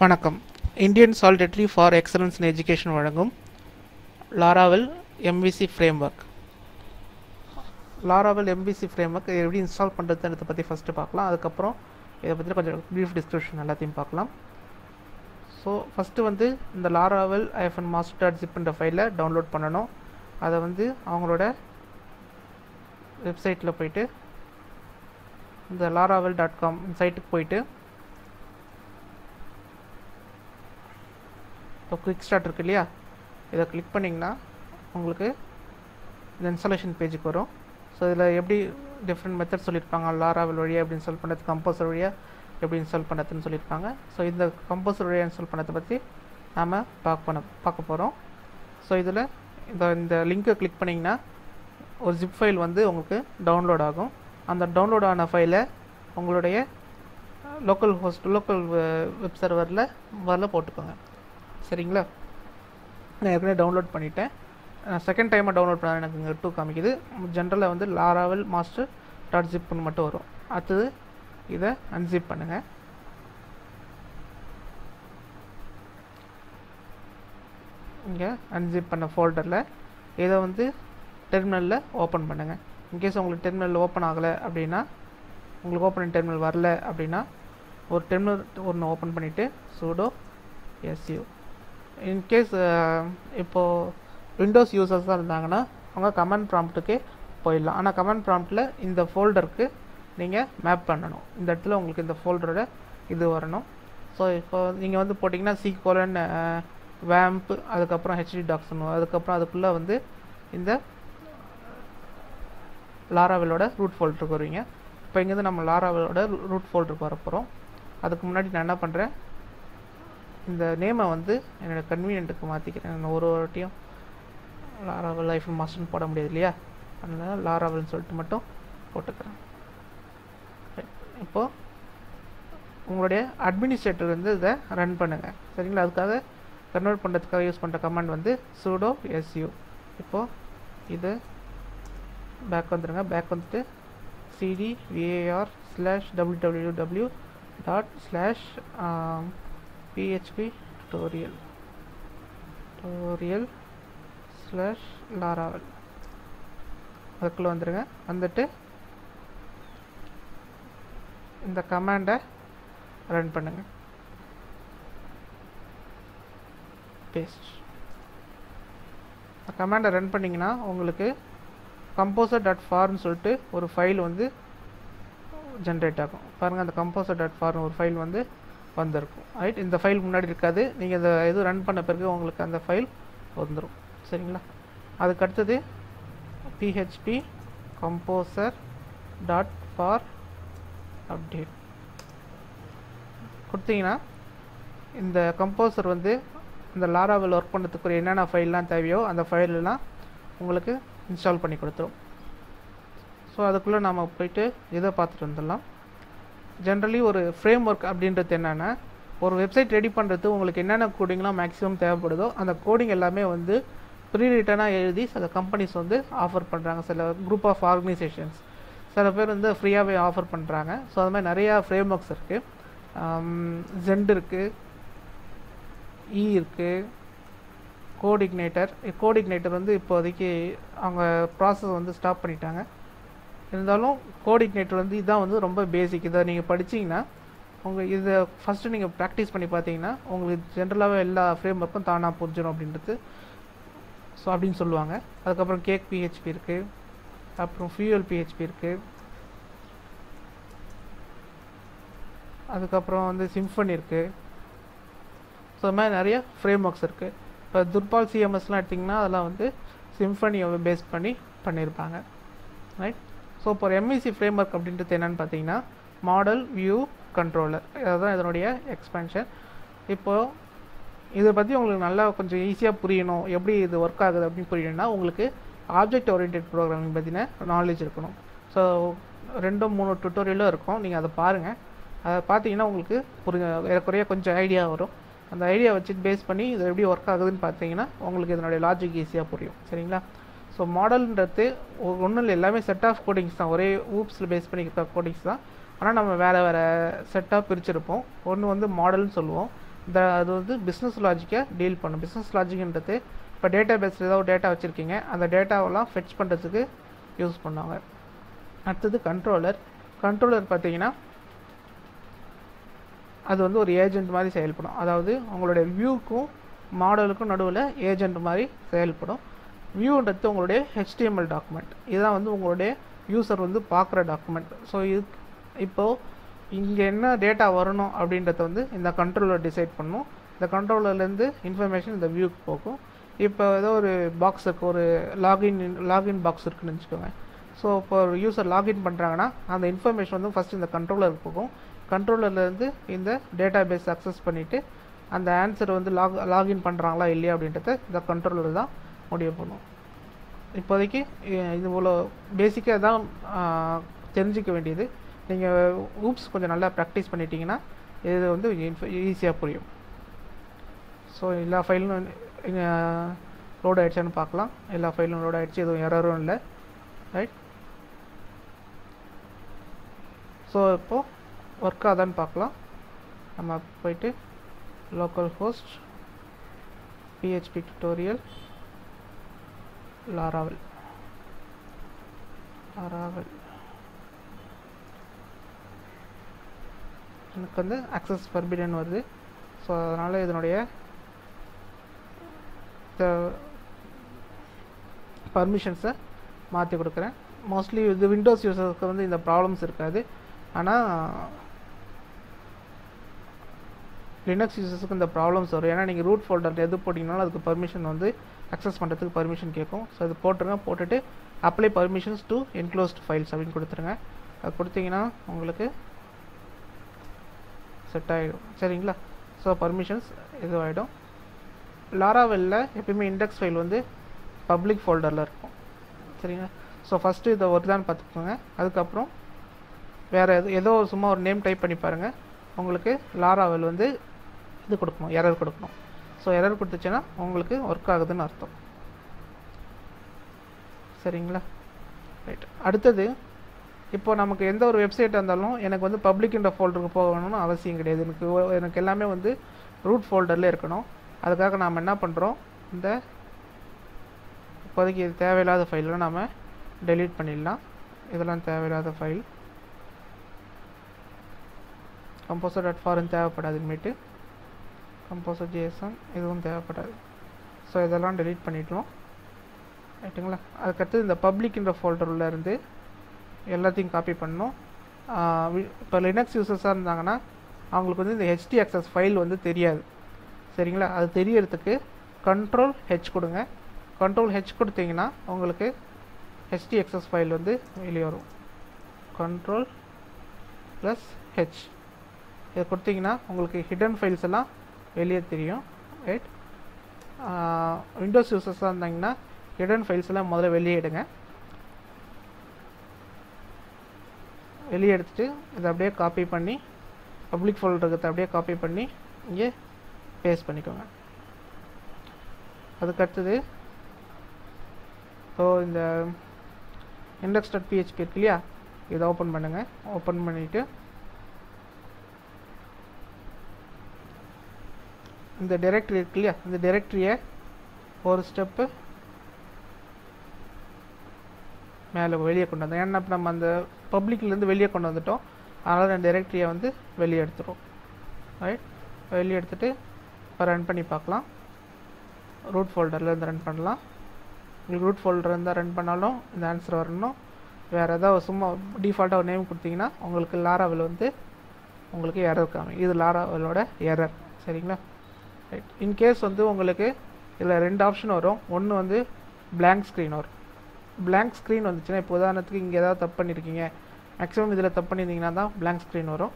வணக்கம். Indian solidarity for excellence in education வழங்கும் Laravel MVC framework. Laravel MVC framework எப்படி install பண்ணுறதுன்றதை பற்றி ஃபஸ்ட்டு பார்க்கலாம். அதுக்கப்புறம் இதை பற்றி கொஞ்சம் ப்ரீஃப் டிஸ்கிரிப்ஷன் எல்லாத்தையும் பார்க்கலாம். ஸோ ஃபஸ்ட்டு இந்த லாராவெல் -master.zip ஃபைலை டவுன்லோட் பண்ணணும். அதை அவங்களோட வெப்சைட்டில் போயிட்டு இந்த laravel.com சைட்டுக்கு போயிட்டு இப்போ குவிக் ஸ்டார்ட் இருக்கு இல்லையா, இதை கிளிக் பண்ணிங்கன்னா உங்களுக்கு இந்த இன்ஸ்டாலேஷன் பேஜுக்கு வரும். ஸோ இதில் எப்படி டிஃப்ரெண்ட் மெத்தட் சொல்லியிருப்பாங்க, லாராவெல் வழியாக எப்படி இன்ஸ்டால் பண்ணுறது, கம்போசர் வழியாக எப்படி இன்ஸ்டால் பண்ணுறதுன்னு சொல்லியிருப்பாங்க. ஸோ இந்த கம்போசர் வழியாக இன்ஸ்டால் பண்ணதை பற்றி நாம் பார்க்க போகிறோம். ஸோ இதில் இந்த லிங்க்கை கிளிக் பண்ணிங்கன்னா ஒரு ஜிப் ஃபைல் உங்களுக்கு டவுன்லோட் ஆகும். அந்த டவுன்லோட் ஆன ஃபைலை உங்களுடைய லோக்கல் வெப் சர்வரில் போட்டுக்கோங்க. சரிங்களா? நான் ஏற்கனவே டவுன்லோட் பண்ணிட்டேன். செகண்ட் டைமாக டவுன்லோட் பண்ண எனக்கு இங்கே 2 காமிக்குது. ஜென்ரலாக laravel master.zipன்னு மட்டும் வரும். அடுத்தது இதை அன்சிப் பண்ணுங்கள். இங்கே அன்சிப் பண்ண ஃபோல்டரில் இதை டெர்மினலில் ஓப்பன் பண்ணுங்கள். இன்கேஸ் உங்களுக்கு டெர்மினல் ஓப்பன் ஆகலை அப்படின்னா, உங்களுக்கு ஓப்பன் டெர்மினல் வரல அப்படின்னா ஒரு டெர்மினல் ஒன்று ஓப்பன் பண்ணிவிட்டு sudo su. இன்கேஸ் இப்போது விண்டோஸ் யூசர்ஸாக இருந்தாங்கன்னா அவங்க கமாண்ட் ப்ராம்ப்ட்டுக்கே போயிடலாம். ஆனால் கமாண்ட் ப்ராம்ப்டில் இந்த ஃபோல்டருக்கு நீங்கள் மேப் பண்ணணும். இந்த இடத்துல உங்களுக்கு இந்த ஃபோல்டரோட இது வரணும். ஸோ இப்போ நீங்கள் போட்டிங்கன்னா c:\vamp அதுக்கப்புறம் hddocs, அதுக்கப்புறம் அதுக்குள்ளே இந்த லாராவெலோட ரூட் ஃபோல்டருக்கு வருவீங்க. இப்போ இங்கேருந்து நம்ம லாராவெலோட ரூட் ஃபோல்டருக்கு வரப்போகிறோம். அதுக்கு முன்னாடி நான் என்ன பண்ணுறேன், இந்த நேமை என்னோடய கன்வீனியன்ட்டுக்கு மாற்றிக்கிறேன். ஒரு வாட்டியும் லாராவெல் -masterன்னு போட முடியாது இல்லையா, அதனால் லாராவெல்னு சொல்லிட்டு மட்டும் போட்டுக்கிறேன். இப்போது உங்களுடைய அட்மினிஸ்ட்ரேட்டர் இதை ரன் பண்ணுங்கள். சரிங்களா? அதுக்காக கன்வெர்ட் பண்ணுறதுக்காக யூஸ் பண்ணுற கமாண்ட் sudo su. இப்போது இது பேக் வந்துடுங்க. பேக் cd var/www.php tutorial/laravel அதுக்குள்ளே வந்துடுங்க. இந்த கமாண்டை ரன் பண்ணுங்கள். பேஸ்ட் இந்த கமாண்டை ரன் பண்ணிங்கன்னா உங்களுக்கு composer.farன்னு சொல்லிட்டு ஒரு ஃபைல் ஜென்ரேட் ஆகும். பாருங்கள், அந்த composer.farன்னு ஒரு ஃபைல் வந்திருக்கும். ரைட்? இந்த ஃபைல் முன்னாடி இருக்காது. நீங்கள் இந்த இது ரன் பண்ண பிறகு உங்களுக்கு அந்த ஃபைல் வந்துடும். சரிங்களா? அதுக்கு அடுத்தது php composer.far அப்டேட் கொடுத்தீங்கன்னா இந்த கம்போசர் இந்த லாராவெல் ஒர்க் பண்ணுறதுக்கு என்னென்ன ஃபைல்லாம் தேவையோ அந்த ஃபைலெல்லாம் உங்களுக்கு இன்ஸ்டால் பண்ணி கொடுத்துரும். ஸோ அதுக்குள்ளே நாம் போயிட்டு இதை பார்த்துட்டு வந்துடலாம். ஜென்ரலி ஒரு ஃப்ரேம் ஒர்க் அப்படின்றது என்னென்னா, ஒரு வெப்சைட் ரெடி பண்ணுறது உங்களுக்கு என்னென்ன கோடிங்லாம் மேக்ஸிமம் தேவைப்படுதோ அந்த கோடிங் எல்லாமே ப்ரீ ரிட்டனாக எழுதி சில கம்பெனிஸ் ஆஃபர் பண்ணுறாங்க. சில குரூப் ஆஃப் ஆர்கனைசேஷன்ஸ் சில பேர் ஃப்ரீயாகவே ஆஃபர் பண்ணுறாங்க. ஸோ அது மாதிரி நிறையா ஃப்ரேம் ஒர்க்ஸ் இருக்குது. ஜெண்ட் இருக்குது, இருக்குது, கோடிக்னேட்டர் இப்போதைக்கு அவங்க ப்ராசஸ் ஸ்டாப் பண்ணிட்டாங்க. இருந்தாலும் கோடிக்னேட்டர் இதுதான் ரொம்ப பேசிக். இதை நீங்கள் படிச்சிங்கன்னா இதை ஃபஸ்ட்டு நீங்கள் ப்ராக்டிஸ் பண்ணி பார்த்தீங்கன்னா உங்களுக்கு ஜென்ரலாகவே எல்லா ஃப்ரேம் ஒர்க்கும் தானாக புரிஞ்சிடும் அப்படின்றது அப்படின்னு சொல்லுவாங்க. அதுக்கப்புறம் கேக் PHP இருக்குது, அப்புறம் ஃபியூயல் PHP இருக்குது, அதுக்கப்புறம் சிம்ஃபனி இருக்குது. ஸோ அது மாதிரி நிறைய ஃப்ரேம் ஒர்க்ஸ் இருக்குது. இப்போ துர்பால் CMSலாம் எடுத்திங்கன்னா அதெல்லாம் சிம்ஃபனியை பேஸ் பண்ணியிருப்பாங்க. ரைட்? ஸோ இப்போ ஒரு எம்விசி ஃப்ரேம் ஒர்க் அப்படின்றது என்னென்னு பார்த்தீங்கன்னா மாடல் வியூ கண்ட்ரோலர், அதுதான் இதனுடைய எக்ஸ்பென்ஷன். இப்போது இதை பற்றி உங்களுக்கு நல்லா கொஞ்சம் ஈஸியாக புரியணும், எப்படி இது ஒர்க் ஆகுது அப்படின்னு புரியணும்னா உங்களுக்கு ஆப்ஜெக்ட் ஓரியன்டட் ப்ரோக்ராமிங் பற்றின நாலேஜ் இருக்கணும். ஸோ 2-3 டுட்டோரியலும் இருக்கும். நீங்கள் அதை பாருங்கள். அதை பார்த்தீங்கன்னா உங்களுக்கு ஏறக்குறைய கொஞ்சம் ஐடியா வரும். அந்த ஐடியா வச்சுட்டு பேஸ் பண்ணி இது எப்படி ஒர்க் ஆகுதுன்னு பார்த்தீங்கன்னா உங்களுக்கு இதனுடைய லாஜிக் ஈஸியாக புரியும். சரிங்களா? ஸோ மாடல்ன்றது ஒன்றும் இல்லை, எல்லாமே செட் ஆஃப் கோடிங்ஸ் தான். ஒரே ஊப்ஸில் பேஸ் பண்ணிக்கிற கோடிங்ஸ் தான். ஆனால் நம்ம வேறு வேறு செட்டாக பிரிச்சிருப்போம். ஒன்று மாடல்னு சொல்லுவோம். அது வந்து பிஸ்னஸ் லாஜிக்கை டீல் பண்ணும். பிஸ்னஸ் லாஜிக்ன்றது இப்போ டேட்டா பேஸில் ஏதாவது டேட்டா வச்சுருக்கீங்க, அந்த டேட்டாவெல்லாம் ஃபெட்ச் பண்ணுறதுக்கு யூஸ் பண்ணுவாங்க. அடுத்தது கண்ட்ரோலர் பார்த்தீங்கன்னா அது வந்து ஒரு ஏஜென்ட் மாதிரி செயல்படும். அதாவது உங்களுடைய வியூக்கும் மாடலுக்கும் நடுவில் ஏஜென்ட் மாதிரி செயல்படும். வியூன்றது உங்களுடைய HTML டாக்குமெண்ட், இதுதான் வந்து உங்களுடைய யூசர் வந்து பார்க்குற டாக்குமெண்ட். ஸோ இப்போது இங்கே என்ன டேட்டா வரணும் அப்படின்றத வந்து இந்த கண்ட்ரோலர் டிசைட் பண்ணணும். இந்த கண்ட்ரோலர்லேருந்து இன்ஃபர்மேஷன் இந்த வியூக்கு போகும். இப்போ ஏதோ ஒரு பாக்ஸ் இருக்குது, ஒரு லாகின் பாக்ஸ் இருக்குதுன்னு வச்சுக்கோங்க. ஸோ இப்போ ஒரு யூசர் லாகின் பண்ணுறாங்கன்னா அந்த இன்ஃபர்மேஷன் வந்து ஃபஸ்ட்டு இந்த கண்ட்ரோலருக்கு போகும். கண்ட்ரோலர்லேருந்து இந்த டேட்டா பேஸ் அக்சஸ் பண்ணிவிட்டு அந்த ஆன்சர் வந்து லாகின் பண்ணுறாங்களா இல்லையா அப்படின்றத இந்த கண்ட்ரோலர் தான் முடிவு பண்ணும். இப்போதைக்கு இது இவ்வளோ பேசிக்காக தான் தெரிஞ்சிக்க வேண்டியது. நீங்கள் கொஞ்சம் நல்லா ப்ராக்டிஸ் பண்ணிட்டீங்கன்னா இது வந்து ஈஸியாக புரியும். ஸோ எல்லா ஃபைலும் லோட் ஆகிடுச்சான்னு பார்க்கலாம். எல்லா ஃபைலும் லோட் ஆகிடுச்சு, எதுவும் எரரும் இல்லை. ரைட். ஸோ இப்போது ஒர்க் ஆகுதான்னு பார்க்கலாம். நம்ம போயிட்டு local host PHP tutorial Laravel எனக்கு வந்து அக்சஸ் பர்மிஷன் வருது. ஸோ அதனால் இதனுடைய பர்மிஷன்ஸை மாற்றி கொடுக்குறேன். மோஸ்ட்லி இது விண்டோஸ் யூசருக்கு வந்து இந்த ப்ராப்ளம்ஸ் இருக்காது. ஆனால் லினக்ஸ் யூசர்ஸுக்கு இந்த ப்ராப்ளம்ஸ் வரும். ஏன்னா நீங்கள் ரூட் ஃபோல்டர் எது போட்டிங்கனாலும் அதுக்கு பர்மிஷன் வந்து அக்சஸ் பண்ணுறதுக்கு பர்மிஷன் கேட்கும். ஸோ அது போட்டுருங்க. போட்டுட்டு apply permissions to enclosed files அப்படின்னு கொடுத்துருங்க. அது கொடுத்தீங்கன்னா உங்களுக்கு செட் ஆகிடும். சரிங்களா? So permissions இதுவாகிடும். லாராவெல்ல எப்பயுமே இண்டெக்ஸ் ஃபைல் வந்து பப்ளிக் ஃபோல்டரில் இருக்கும். சரிங்களா? ஸோ ஃபஸ்ட்டு இதை வருதான்னு பார்த்துக்கோங்க. அதுக்கப்புறம் வேறு ஏதோ சும்மா ஒரு நேம் டைப் பண்ணி பாருங்கள். உங்களுக்கு லாராவெல் வந்து இது கொடுக்கணும், எரர் கொடுக்கணும். ஸோ எரர் கொடுத்துச்சுன்னா உங்களுக்கு ஒர்க் ஆகுதுன்னு அர்த்தம். சரிங்களா? ரைட். அடுத்தது இப்போ நமக்கு எந்த ஒரு வெப்சைட் இருந்தாலும் எனக்கு வந்து பப்ளிக்ன்ற ஃபோல்டருக்கு போகணும்னு அவசியம் கிடையாது. எனக்கு எல்லாமே வந்து ரூட் ஃபோல்டரில் இருக்கணும். அதுக்காக நாம் என்ன பண்ணுறோம், இந்த இப்போதைக்கு இது தேவையில்லாத ஃபைலெலாம் நாம் டெலீட் பண்ணிடலாம். இதெல்லாம் தேவையில்லாத ஃபைல். composer.foreign தேவைப்படாது. இனிமேட்டு composer.json இதுவும் தேவைப்படாது. ஸோ இதெல்லாம் டெலீட் பண்ணிட்டோம். ரைட்டுங்களா? அதுக்கடுத்து இந்த பப்ளிக்ன்ற ஃபோல்டரில் இருந்து எல்லாத்தையும் காப்பி பண்ணணும். இப்போ லினக்ஸ் யூசர்ஸாக இருந்தாங்கன்னா அவங்களுக்கு வந்து இந்த HTXS ஃபைல் வந்து தெரியாது. சரிங்களா? அது தெரியறதுக்கு Ctrl+H கொடுங்க. Ctrl+H கொடுத்தீங்கன்னா உங்களுக்கு HTXS ஃபைல் வந்து வெளியே வரும். Ctrl+H இதை கொடுத்தீங்கன்னா உங்களுக்கு ஹிடன் ஃபைல்ஸ் எல்லாம் வெளியே தெரியும். ரைட். விண்டோஸ் யூசர்ஸாக இருந்தாங்கன்னா ஹிடன் ஃபைல்ஸ் எல்லாம் முதல்ல வெளியே எடுங்க. வெளியே எடுத்துகிட்டு இதை அப்படியே காப்பி பண்ணி பப்ளிக் ஃபோல்டருக்கு அப்படியே காப்பி பண்ணி இங்கே பேஸ்ட் பண்ணிக்கோங்க. அதுக்கடுத்தது ஸோ இந்த index.php இருக்கு இல்லையா, இதை ஓப்பன் பண்ணுங்கள். ஓப்பன் பண்ணிவிட்டு இந்த டைரக்டரி இருக்கு இல்லையா, இந்த டைரக்டரியை ஒரு ஸ்டெப்பு மேலே வெளியே கொண்டு வந்தோம். ஏன்னா இப்போ நம்ம அந்த பப்ளிக்லேருந்து வெளியே கொண்டு வந்துட்டோம். அதனால் அந்த டைரக்டரியை வந்து வெளியே எடுத்துரும். ரைட். வெளியே எடுத்துகிட்டு இப்போ ரன் பண்ணி பார்க்கலாம். ரூட் ஃபோல்டரில் இருந்து ரன் பண்ணலாம். உங்களுக்கு ரூட் ஃபோல்டர் இருந்தால் ரன் பண்ணாலும் இந்த ஆன்சர் வரணும். வேறு ஏதாவது சும்மா டிஃபால்ட்டாக ஒரு நேம் கொடுத்தீங்கன்னா உங்களுக்கு லாராவெல் வந்து உங்களுக்கு எரர் காமி. இது லாராவெலோட எரர். சரிங்களா? ரைட். இன்கேஸ் வந்து உங்களுக்கு இதில் 2 ஆப்ஷன் வரும். ஒன்று வந்து blank ஸ்க்ரீன் வரும். blank ஸ்க்ரீன் வந்துச்சுன்னா இப்போ உதாரணத்துக்கு இங்கே ஏதாவது தப்பு பண்ணியிருக்கீங்க, மேக்ஸிமம் இதில் தப்பு பண்ணியிருந்தீங்கன்னா தான் blank ஸ்க்ரீன் வரும்.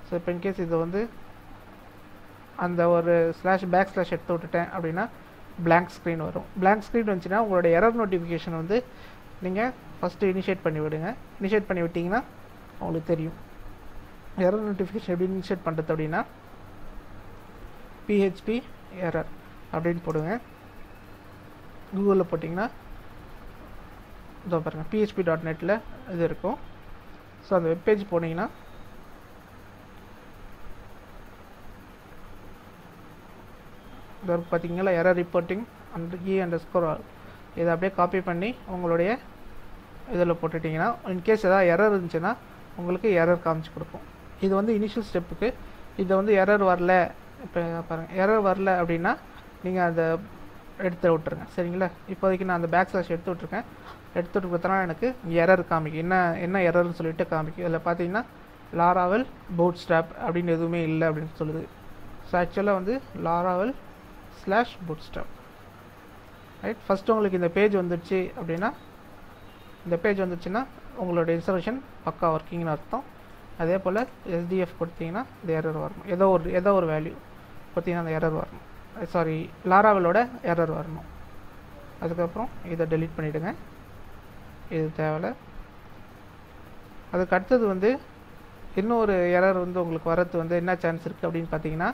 ஸோ இப்போ இன்கேஸ் இது வந்து அந்த ஒரு /பேக்/ எடுத்து விட்டுட்டேன் அப்படின்னா blank ஸ்க்ரீன் வரும். blank ஸ்க்ரீன் வந்துச்சுன்னா உங்களோட எரர் நோட்டிஃபிகேஷன் வந்து நீங்கள் ஃபஸ்ட்டு இனிஷியேட் பண்ணி விடுங்க. இனிஷியேட் பண்ணி விட்டிங்கன்னா உங்களுக்கு தெரியும். எரர் நோட்டிஃபிகேஷன் எப்படி இனிஷியேட் பண்ணுறது அப்படின்னா PHP எரர் அப்படின்னு போடுங்க. கூகுளில் போட்டிங்கன்னா இதோ பாருங்கள் php.netல இது இருக்கும். ஸோ அந்த வெப்பேஜ் போனீங்கன்னா இது பார்த்தீங்கன்னா எரர் ரிப்போர்ட்டிங் _e_all இதை அப்படியே காப்பி பண்ணி உங்களுடைய இதில் போட்டுட்டிங்கன்னா இன்கேஸ் ஏதாவது எரர் இருந்துச்சுன்னா உங்களுக்கு எரர் காமிச்சு கொடுக்கும். இது வந்து இனிஷியல் ஸ்டெப்புக்கு. இதை வந்து எரர் வரல, இப்போ பாருங்கள் எரர் வரல அப்படின்னா நீங்கள் அதை எடுத்து விட்டுருங்க. சரிங்களா, இப்போதைக்கு நான் அந்த _ எடுத்து விட்ருக்கேன். எடுத்துகிட்டு கொடுத்தனா எனக்கு எரர் காமிக்கும். என்ன எரர்னு சொல்லிட்டு காமிக்கும். இதில் பார்த்தீங்கன்னா லாராவெல் bootstrap அப்படின்னு எதுவுமே இல்லை அப்படின்னு சொல்லுது. ஸோ ஆக்சுவலாக வந்து லாராவெல் /bootstrap. ரைட், ஃபஸ்ட்டு உங்களுக்கு இந்த பேஜ் வந்துடுச்சு அப்படின்னா, இந்த பேஜ் வந்துச்சுன்னா உங்களோட இன்ஸ்டாலேஷன் பக்கா ஒர்க்கிங்னு அர்த்தம். அதே போல் SDF கொடுத்தீங்கன்னா இந்த எரர் வரணும். ஏதோ ஒரு வேல்யூ கொடுத்தீங்கன்னா அந்த எரர் வரணும். சாரி, லாராவெலோட எரர் வரணும். அதுக்கப்புறம் இதை டெலீட் பண்ணிவிடுங்க, இது தேவையில்லை. அதுக்கு அடுத்தது வந்து இன்னொரு எரர் வந்து உங்களுக்கு வரது வந்து என்ன சான்ஸ் இருக்குது அப்படின்னு பார்த்தீங்கன்னா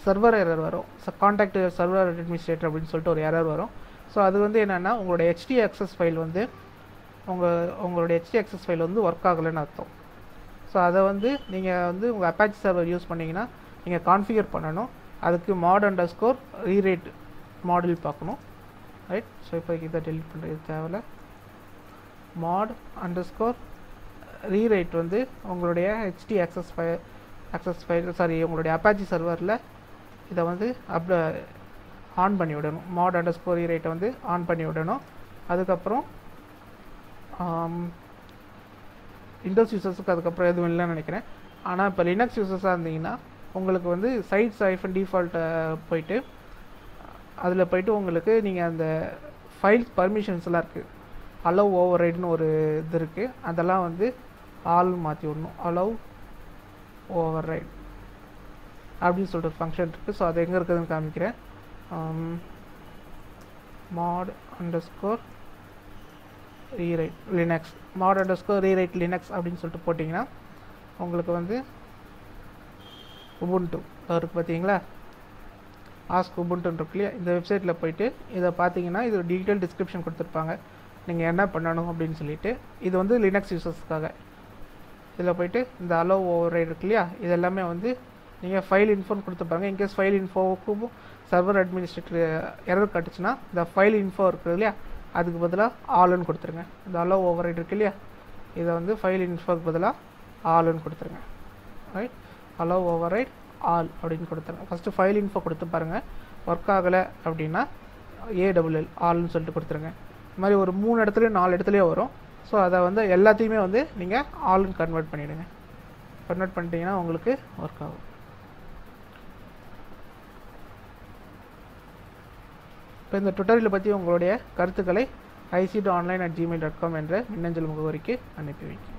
சர்வர் எரர் வரும். கான்டாக்ட் சர்வர் அட்மினிஸ்ட்ரேட்டர் அப்படின்னு சொல்லிட்டு ஒரு எரர் வரும். ஸோ அது வந்து என்னென்னா உங்களோட HTXS ஃபைல் வந்து உங்களுடைய HTXS ஃபைல் வந்து ஒர்க் ஆகலைன்னு அர்த்தம். ஸோ அதை வந்து நீங்கள் வந்து உங்கள் அப்பாச்சி சர்வர் யூஸ் பண்ணிங்கன்னா நீங்கள் கான்ஃபிகர் பண்ணணும். அதுக்கு mod_rewrite மாடியூல் பார்க்கணும். ரைட், ஸோ இப்போ இதை டெலிட் பண்ணுறது தேவையில்லை. mod_rewrite வந்து உங்களுடைய HTXS ஃபைல் உங்களுடைய அப்பாச்சி சர்வரில் இதை வந்து ஆன் பண்ணி விடணும். mod_rewrite வந்து ஆன் பண்ணி விடணும். அதுக்கப்புறம் விண்டோஸ் யூசர்ஸுக்கு அதுக்கப்புறம் எதுவும் இல்லைன்னு நினைக்கிறேன். ஆனால் இப்போ லினக்ஸ் யூசர்ஸாக இருந்தீங்கன்னா உங்களுக்கு வந்து sites-default போயிட்டு அதில் போய்ட்டு உங்களுக்கு நீங்கள் அந்த ஃபைல்ஸ் பர்மிஷன்ஸ்லாம் இருக்குது. allow overrideன்னு ஒரு இது இருக்குது, அதெல்லாம் வந்து ஆல் மாற்றி விடணும். allow override அப்படின்னு சொல்லிட்டு ஒரு ஃபங்க்ஷன் இருக்குது. ஸோ அது எங்கே இருக்குதுன்னு காமிக்கிறேன். mod_rewrite linux mod_rewrite linux அப்படின்னு சொல்லிட்டு போட்டிங்கன்னா உங்களுக்கு வந்து உபுண்டு இருக்குது. பார்த்தீங்களா, ஆஸ்க் உபுண்டுன்னு இருக்கு இல்லையா, இந்த வெப்சைட்டில் போய்ட்டு இதை பார்த்தீங்கன்னா இது டீட்டெயில் டிஸ்கிரிப்ஷன் கொடுத்துருப்பாங்க நீங்கள் என்ன பண்ணணும் அப்படின்னு சொல்லிட்டு. இது வந்து லினக்ஸ் யூசர்ஸ்க்காக. இதில் போய்ட்டு இந்த allow override இருக்கு இல்லையா, இது எல்லாமே வந்து நீங்கள் ஃபைல் இன்ஃபோன்னு கொடுத்துருப்பாங்க. இன்கேஸ் ஃபைல் இன்ஃபோவுக்கும் சர்வர் அட்மினிஸ்ட்ரேட்டர் எரர் காட்டுச்சுன்னா இந்த ஃபைல் இன்ஃபோ இருக்குது இல்லையா, அதுக்கு பதிலாக ஆல்னு கொடுத்துருங்க. இந்த allow override இருக்கு இல்லையா, இதை வந்து ஃபைல் இன்ஃபோக்கு பதிலாக ஆல்னு கொடுத்துருங்க. ரைட், allow override ஆல் அப்படின்னு கொடுத்துருங்க. ஃபஸ்ட்டு ஃபைல் இன்ஃபோ கொடுத்து பாருங்கள். ஒர்க் ஆகலை அப்படின்னா AWL ஆல்னு சொல்லிட்டு கொடுத்துருங்க. இது மாதிரி ஒரு 3 இடத்துலையும் 4 இடத்துலையோ வரும். ஸோ அதை வந்து எல்லாத்தையுமே வந்து நீங்கள் ஆல்னு கன்வெர்ட் பண்ணிவிடுங்க. கன்வெர்ட் பண்ணிட்டீங்கன்னா உங்களுக்கு ஒர்க் ஆகும். இப்போ இந்த டுட்டோரியலை பற்றி உங்களுடைய கருத்துக்களை ic.online@gmail.com என்ற மின்னஞ்சல் முகவரிக்கு அனுப்பி வைக்கும்.